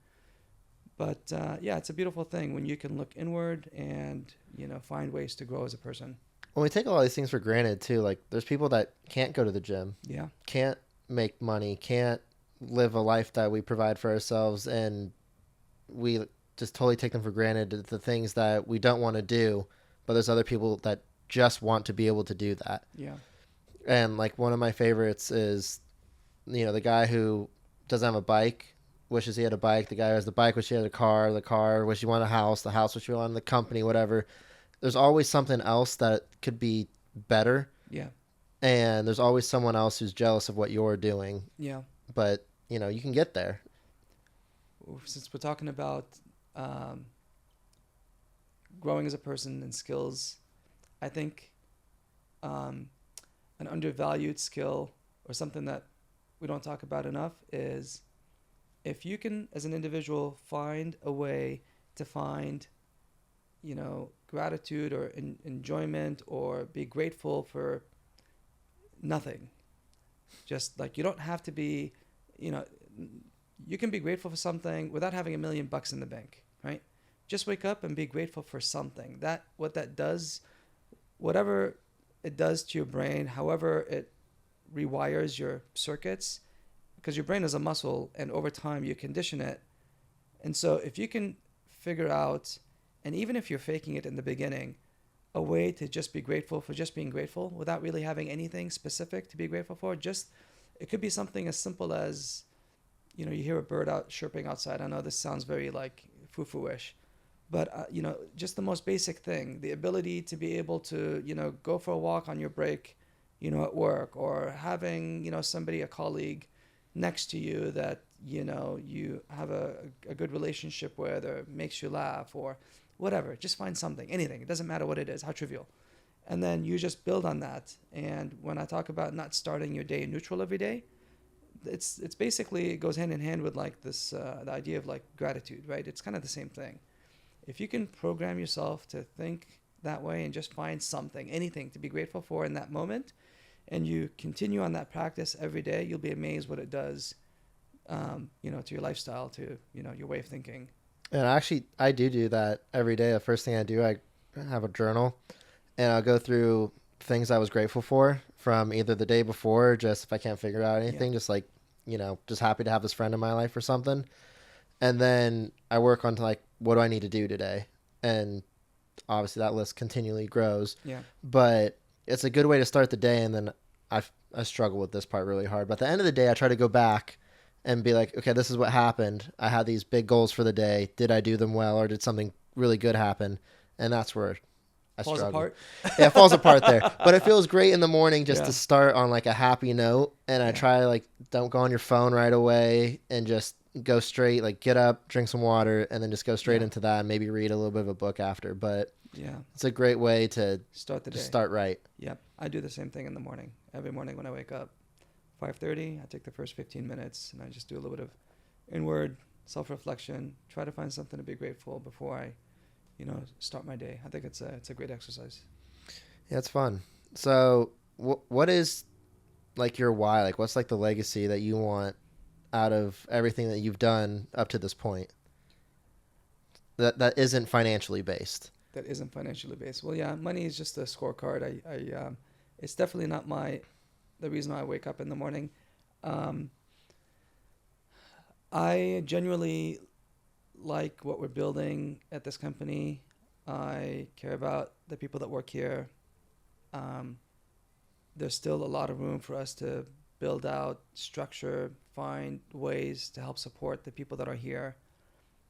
But it's a beautiful thing when you can look inward and, find ways to grow as a person. When we take a lot of these things for granted too, like there's people that can't go to the gym, Yeah. can't make money, can't live a life that we provide for ourselves, and we just totally take them for granted, the things that we don't want to do, but there's other people that just want to be able to do that. Yeah. And like one of my favorites is, the guy who doesn't have a bike wishes he had a bike. The guy who has the bike wishes he had a car. The car wishes he wanted a house. The house wishes he wanted the company, whatever. There's always something else that could be better. Yeah. And there's always someone else who's jealous of what you're doing. Yeah. But, you can get there. Since we're talking about growing as a person and skills, I think an undervalued skill or something that we don't talk about enough is if you can, as an individual, find a way to find, gratitude or enjoyment or be grateful for nothing. Just like, you don't have to be, you can be grateful for something without having $1 million in the bank, right? Just wake up and be grateful for something. What that does, whatever it does to your brain, however it rewires your circuits, because your brain is a muscle and over time you condition it. And so if you can figure out, and even if you're faking it in the beginning, a way to just be grateful for just being grateful without really having anything specific to be grateful for, it could be something as simple as, you hear a bird out chirping outside. I know this sounds very like foo-foo-ish, But, just the most basic thing, the ability to be able to, go for a walk on your break, at work, or having, somebody, a colleague next to you that, you have a good relationship with, or makes you laugh, or whatever. Just find something, anything. It doesn't matter what it is, how trivial. And then you just build on that. And when I talk about not starting your day neutral every day, it's basically, it goes hand in hand with like this, the idea of like gratitude, right? It's kind of the same thing. If you can program yourself to think that way and just find something, anything to be grateful for in that moment, and you continue on that practice every day, you'll be amazed what it does, to your lifestyle, to, your way of thinking. And actually, I do that every day. The first thing I do, I have a journal, and I'll go through things I was grateful for from either the day before, just if I can't figure out anything, just like, just happy to have this friend in my life or something. And then I work on like, what do I need to do today? And obviously that list continually grows. Yeah. But it's a good way to start the day. And then I struggle with this part really hard. But at the end of the day, I try to go back and be like, okay, this is what happened. I had these big goals for the day. Did I do them well, or did something really good happen? And that's where I falls struggle. Apart. Yeah, it falls apart there. But it feels great in the morning just to start on like a happy note. And I try like, don't go on your phone right away, and just go straight, like get up, drink some water, and then just go straight into that, and maybe read a little bit of a book after. But it's a great way to start the day. Start right. Yep. I do the same thing in the morning. Every morning when I wake up, 5:30, I take the first 15 minutes and I just do a little bit of inward self-reflection, try to find something to be grateful before I, start my day. I think it's a great exercise. Yeah, it's fun. So what is like your why? Like what's like the legacy that you want out of everything that you've done up to this point that isn't financially based? That isn't financially based. Well, yeah, money is just a scorecard. I it's definitely not the reason I wake up in the morning. I genuinely like what we're building at this company. I care about the people that work here. There's still a lot of room for us to build out structure, find ways to help support the people that are here,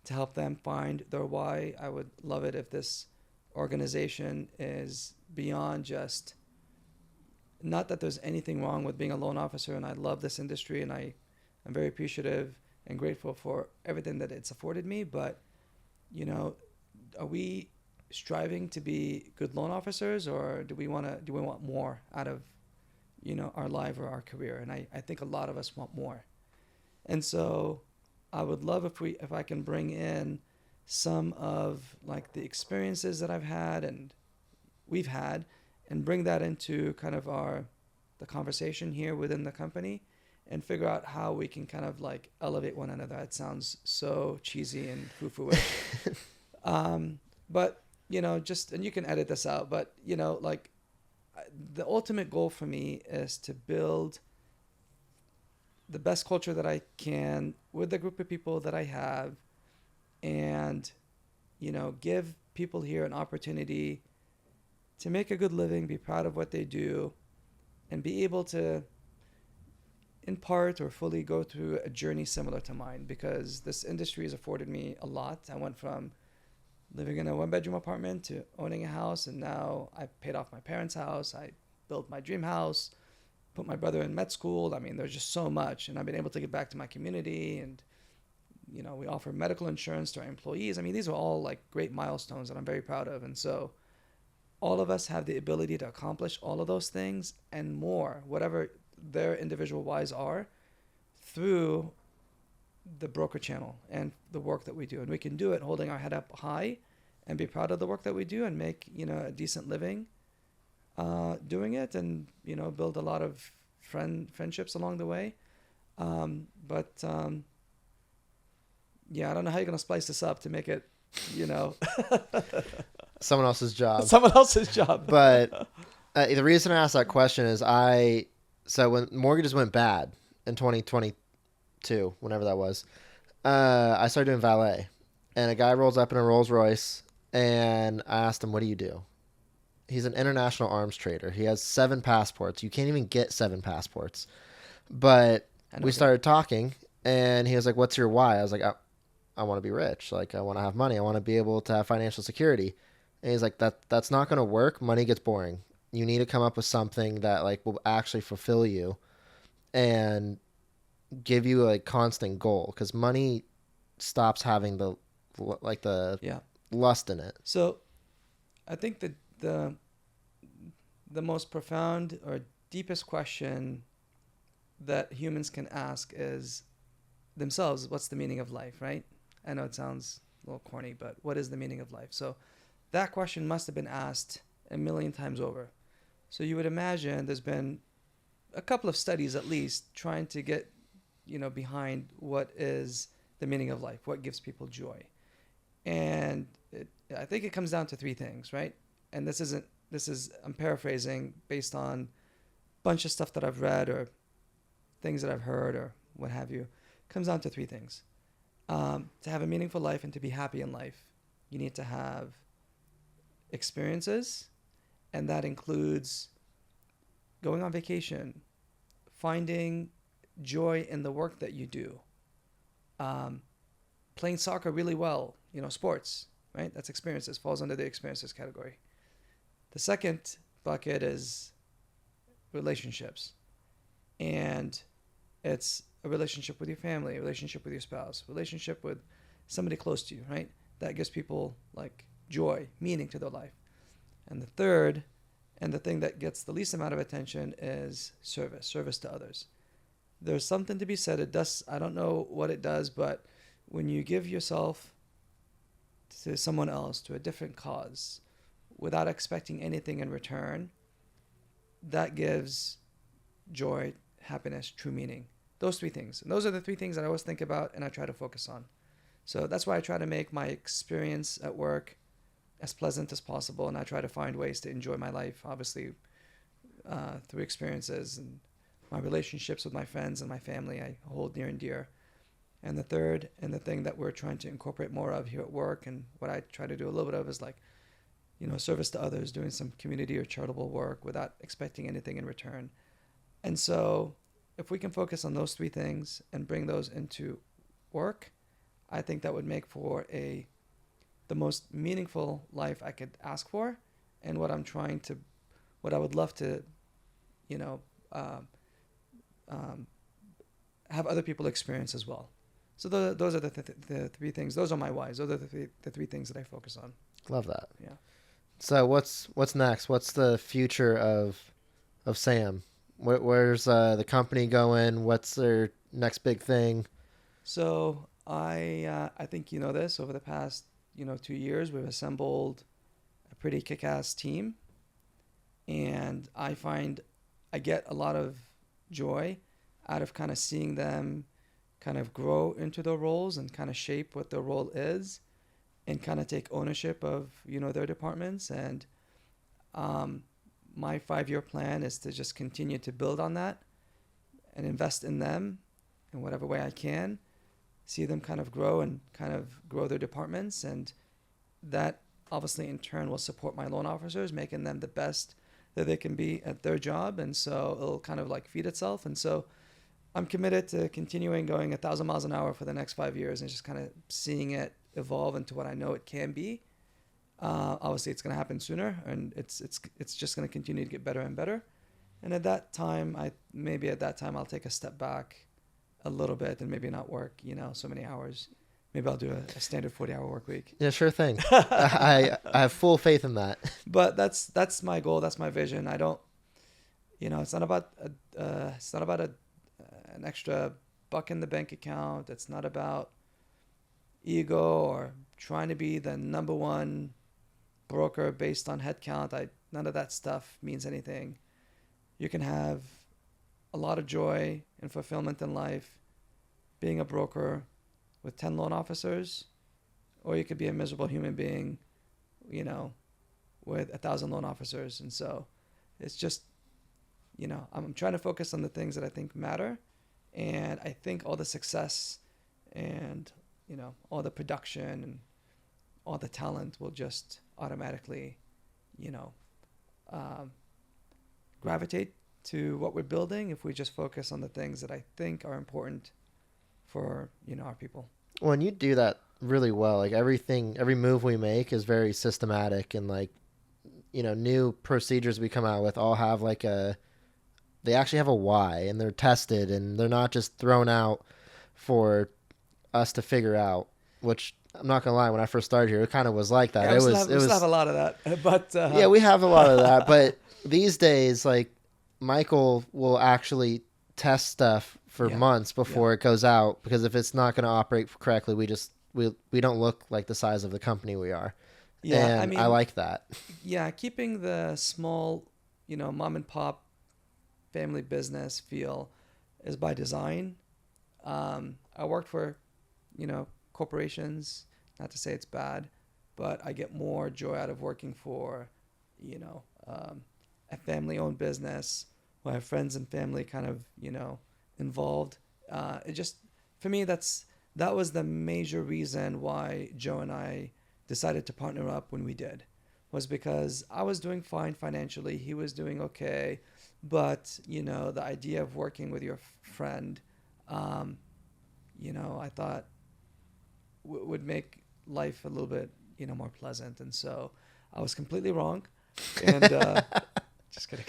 to help them find their why. I would love it if this organization is beyond just, not that there's anything wrong with being a loan officer, and I love this industry, and I'm very appreciative and grateful for everything that it's afforded me, but, are we striving to be good loan officers, or do we want more out of, our life or our career? And I think a lot of us want more. And so I would love if I can bring in some of like the experiences that I've had and we've had, and bring that into kind of the conversation here within the company, and figure out how we can kind of like elevate one another. It sounds so cheesy and foo-foo-ish. But, and you can edit this out, but, like the ultimate goal for me is to build the best culture that I can with the group of people that I have, and, give people here an opportunity to make a good living, be proud of what they do, and be able to, in part or fully, go through a journey similar to mine, because this industry has afforded me a lot. I went from living in a one-bedroom apartment to owning a house, and now I've paid off my parents' house. I built my dream house, put my brother in med school. I mean, there's just so much, and I've been able to give back to my community, and we offer medical insurance to our employees. I mean, these are all like great milestones that I'm very proud of. And so all of us have the ability to accomplish all of those things and more, whatever their individual whys are, through the broker channel and the work that we do. And we can do it holding our head up high and be proud of the work that we do, and make, a decent living doing it, and, build a lot of friendships along the way. Yeah, I don't know how you're going to splice this up to make it, Someone else's job. Someone else's job. But the reason I asked that question is so when mortgages went bad in 2022, whenever that was, I started doing valet. And a guy rolls up in a Rolls Royce, and I asked him, what do you do? He's an international arms trader. He has 7 passports. You can't even get 7 passports. But we started talking, and he was like, what's your why? I was like, want to be rich. Like, I want to have money. I want to be able to have financial security. And he's like, that's not going to work. Money gets boring. You need to come up with something that like will actually fulfill you and give you a constant goal, because money stops having the Yeah. lust in it. So I think that the most profound or deepest question that humans can ask is themselves, what's the meaning of life, right? I know it sounds a little corny, but what is the meaning of life? So that question must have been asked a million times over. So you would imagine there's been a couple of studies at least trying to get, behind what is the meaning of life, what gives people joy. And I think it comes down to three things, right? And I'm paraphrasing based on a bunch of stuff that I've read or things that I've heard or what have you. It comes down to three things. To have a meaningful life and to be happy in life, you need to have experiences, and that includes going on vacation, finding joy in the work that you do, playing soccer really well, sports, right? That's experiences, falls under the experiences category. The second bucket is relationships. And it's a relationship with your family, a relationship with your spouse, relationship with somebody close to you, right? That gives people like joy, meaning to their life. And the third, and the thing that gets the least amount of attention, is service to others. There's something to be said. I don't know what it does, but when you give yourself to someone else, to a different cause, without expecting anything in return, that gives joy, happiness, true meaning. Those three things. And those are the three things that I always think about and I try to focus on. So that's why I try to make my experience at work as pleasant as possible, and I try to find ways to enjoy my life, obviously, through experiences, and my relationships with my friends and my family I hold near and dear. And the third, and the thing that we're trying to incorporate more of here at work, and what I try to do a little bit of, is like, service to others, doing some community or charitable work without expecting anything in return. And so if we can focus on those three things and bring those into work, I think that would make for the most meaningful life I could ask for, and what I would love to, have other people experience as well. So those are the three things. Those are my whys. Those are the three things that I focus on. Love that. Yeah. So what's next? What's the future of Sam? Where's the company going? What's their next big thing? So I think this, over the past 2 years, we've assembled a pretty kick-ass team, and I find I get a lot of joy out of kind of seeing them kind of grow into their roles and kind of shape what their role is, and kind of take ownership of their departments. And my 5-year plan is to just continue to build on that and invest in them in whatever way I can, see them kind of grow and kind of grow their departments. And that obviously in turn will support my loan officers, making them the best that they can be at their job. And so it'll kind of like feed itself. And so I'm committed to continuing going 1,000 miles an hour for the next 5 years and just kind of seeing it evolve into what I know it can be. Obviously it's going to happen sooner, and it's just going to continue to get better and better. And at that time, I'll take a step back a little bit and maybe not work, so many hours. Maybe I'll do a standard 40-hour work week. Yeah, sure thing. I have full faith in that. But that's my goal. That's my vision. I don't, it's not about an extra buck in the bank account. It's not about ego or trying to be the number one broker based on headcount. None of that stuff means anything. You can have a lot of joy and fulfillment in life being a broker with 10 loan officers, or you could be a miserable human being, with 1,000 loan officers. And so it's just, I'm trying to focus on the things that I think matter. And I think all the success and, all the production and all the talent will just automatically, gravitate to what we're building if we just focus on the things that I think are important for, our people. When you do that really well. Like every move we make is very systematic, and like, new procedures we come out with all have they actually have a why, and they're tested, and they're not just thrown out for us to figure out, which I'm not gonna lie, when I first started here, it kind of was like that. Yeah, It we still have a was, lot of that, but yeah, we have a lot of that, but these days, like, Michael will actually test stuff for yeah, months yeah, before it goes out, because if it's not going to operate correctly, we don't look like the size of the company we are. yeah. I And I mean, like that. yeah, keeping the small, mom and pop family business feel is by design. I worked for, corporations. Not to say it's bad, but I get more joy out of working for, a family-owned business where I have friends and family kind of, involved. It just, for me, that was the major reason why Joe and I decided to partner up when we did, was because I was doing fine financially, he was doing okay, but the idea of working with your friend, I thought would make life a little bit more pleasant, and so I was completely wrong, and just kidding.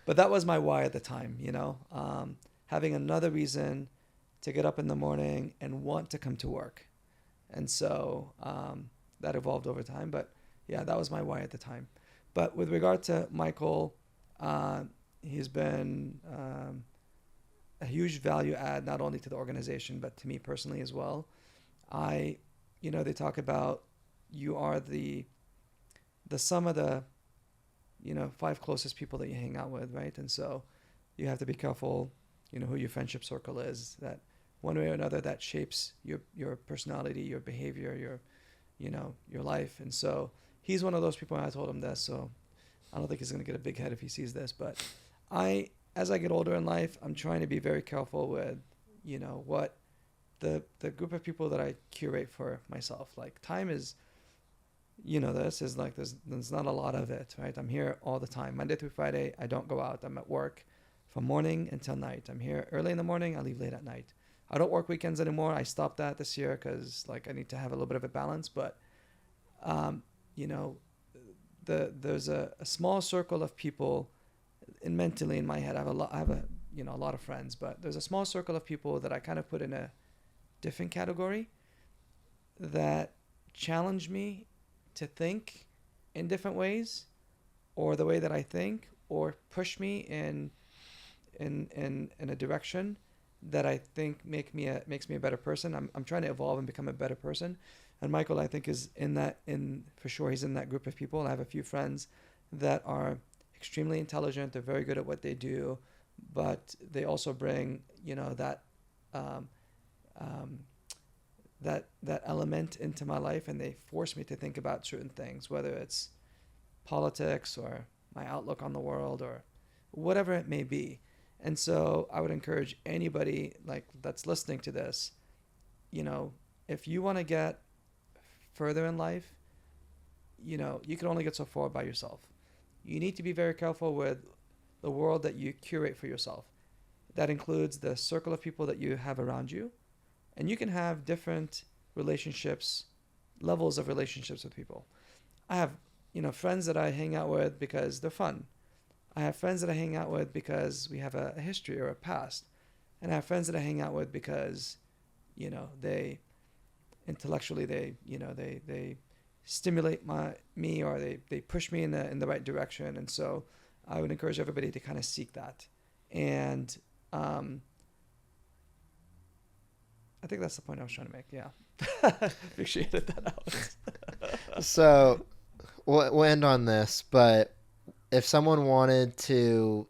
But that was my why at the time, having another reason to get up in the morning and want to come to work. And so that evolved over time. But yeah, that was my why at the time. But with regard to Michael, he's been a huge value add, not only to the organization, but to me personally as well. They talk about you are the sum of the, 5 closest people that you hang out with, right? And so you have to be careful, who your friendship circle is, that one way or another that shapes your personality, your behavior, your life. And so he's one of those people, and I told him this, so I don't think he's going to get a big head if he sees this, but as I get older in life, I'm trying to be very careful with, what the group of people that I curate for myself. Like, time is, this is like, there's not a lot of it, right? I'm here all the time. Monday through Friday, I don't go out. I'm at work from morning until night. I'm here early in the morning. I leave late at night. I don't work weekends anymore. I stopped that this year because I need to have a little bit of a balance. But, there's a small circle of people, and mentally in my head, I have a lot of friends, but there's a small circle of people that I kind of put in a different category that challenge me to think in different ways, or the way that I think, or push me in a direction that I think makes me a better person. I'm trying to evolve and become a better person. And Michael, I think, is for sure, he's in that group of people. I have a few friends that are extremely intelligent. They're very good at what they do, but they also bring, that element into my life, and they force me to think about certain things, whether it's politics or my outlook on the world or whatever it may be. And so I would encourage anybody that's listening to this, if you want to get further in life, you can only get so far by yourself. You need to be very careful with the world that you curate for yourself. That includes the circle of people that you have around you. And you can have different relationships, levels of relationships with people. I have, friends that I hang out with because they're fun. I have friends that I hang out with because we have a history or a past. And I have friends that I hang out with because, they intellectually, they stimulate me, or they push me in the right direction. And so I would encourage everybody to kind of seek that. And I think that's the point I was trying to make. Yeah. Appreciated that out. So we'll end on this, but if someone wanted to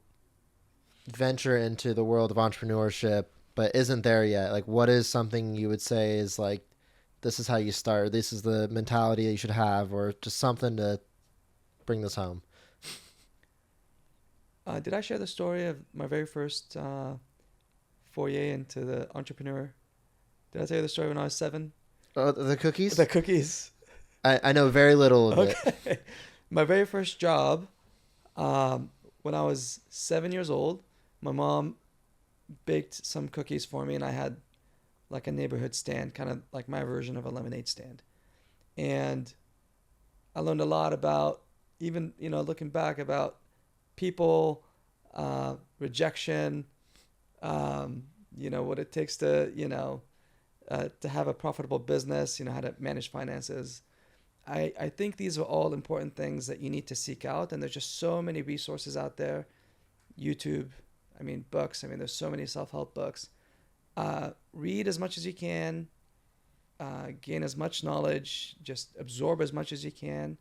venture into the world of entrepreneurship but isn't there yet, like, what is something you would say is like, this is how you start, this is the mentality that you should have, or just something to bring this home? Did I share the story of my very first foray into the entrepreneur? Did I tell you the story when I was 7? Oh, the cookies? The cookies. I know very little of it. My very first job, when I was 7 years old, my mom baked some cookies for me, and I had like a neighborhood stand, kind of like my version of a lemonade stand. And I learned a lot about, even, looking back, about people, rejection, what it takes to have a profitable business, how to manage finances. I think these are all important things that you need to seek out. And there's just so many resources out there. YouTube, books. There's so many self-help books. Read as much as you can. Gain as much knowledge. Just absorb as much as you can.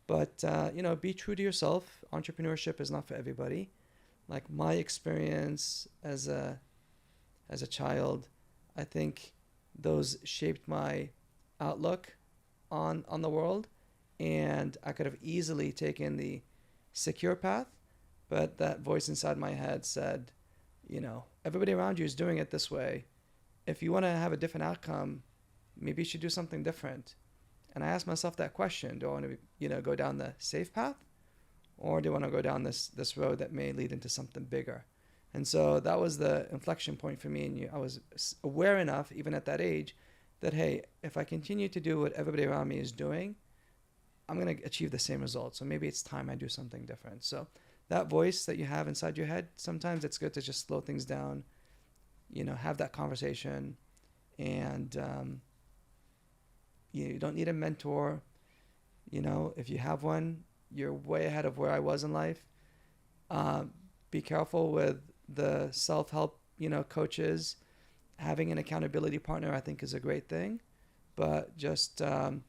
But, be true to yourself. Entrepreneurship is not for everybody. Like my experience as a child, I think those shaped my outlook on the world. And I could have easily taken the secure path, but that voice inside my head said, everybody around you is doing it this way. If you want to have a different outcome, maybe you should do something different. And I asked myself that question: do I want to, go down the safe path, or do I want to go down this road that may lead into something bigger? And so that was the inflection point for me. And I was aware enough, even at that age, that, hey, if I continue to do what everybody around me is doing, I'm going to achieve the same results. So maybe it's time I do something different. So that voice that you have inside your head, sometimes it's good to just slow things down, have that conversation. And you don't need a mentor. If you have one, you're way ahead of where I was in life. Be careful with the self-help, coaches. Having an accountability partner, I think, is a great thing. But just know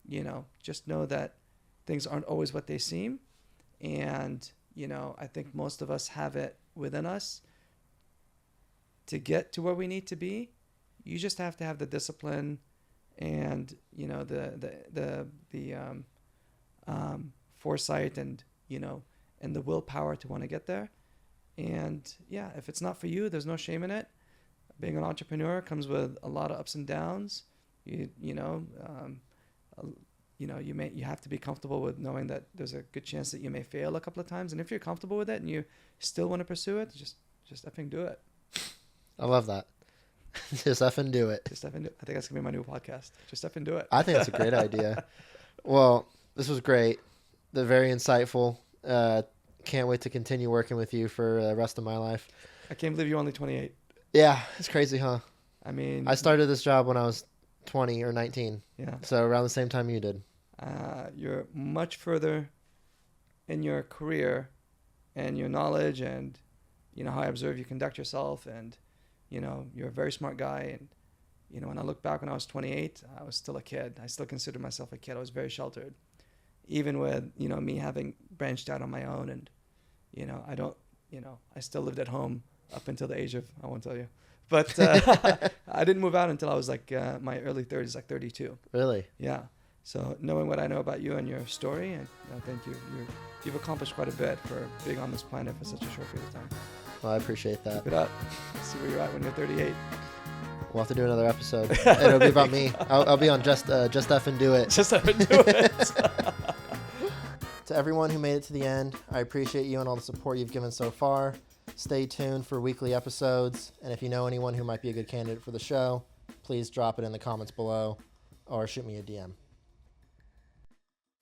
that things aren't always what they seem. And, I think most of us have it within us to get to where we need to be. You just have to have the discipline and, the foresight and, and the willpower to want to get there. And yeah, if it's not for you, there's no shame in it. Being an entrepreneur comes with a lot of ups and downs. You have to be comfortable with knowing that there's a good chance that you may fail a couple of times. And if you're comfortable with it and you still want to pursue it, just effing do it. I love that. Just effing do it. Just effing do it. I think that's gonna be my new podcast. Just effing do it. I think that's a great idea. Well, this was great. They're very insightful. Can't wait to continue working with you for the rest of my life. I can't believe you're only 28. Yeah, it's crazy, huh? I started this job when I was 20 or 19. Yeah. So around the same time you did. You're much further in your career and your knowledge and, how I observe you conduct yourself. And, you're a very smart guy. And, when I look back when I was 28, I was still a kid. I still consider myself a kid. I was very sheltered. Even with, me having branched out on my own. And, I still lived at home up until the age of, I won't tell you. But I didn't move out until I was like my early 30s, like 32. Really? Yeah. So knowing what I know about you and your story, and I think you've accomplished quite a bit for being on this planet for such a short period of time. Well, I appreciate that. Keep it up. See where you're at when you're 38. We'll have to do another episode. It'll be about me. I'll be on Just Effing Do It. Just Effing Do It. To everyone who made it to the end, I appreciate you and all the support you've given so far. Stay tuned for weekly episodes. And if you know anyone who might be a good candidate for the show, please drop it in the comments below or shoot me a DM.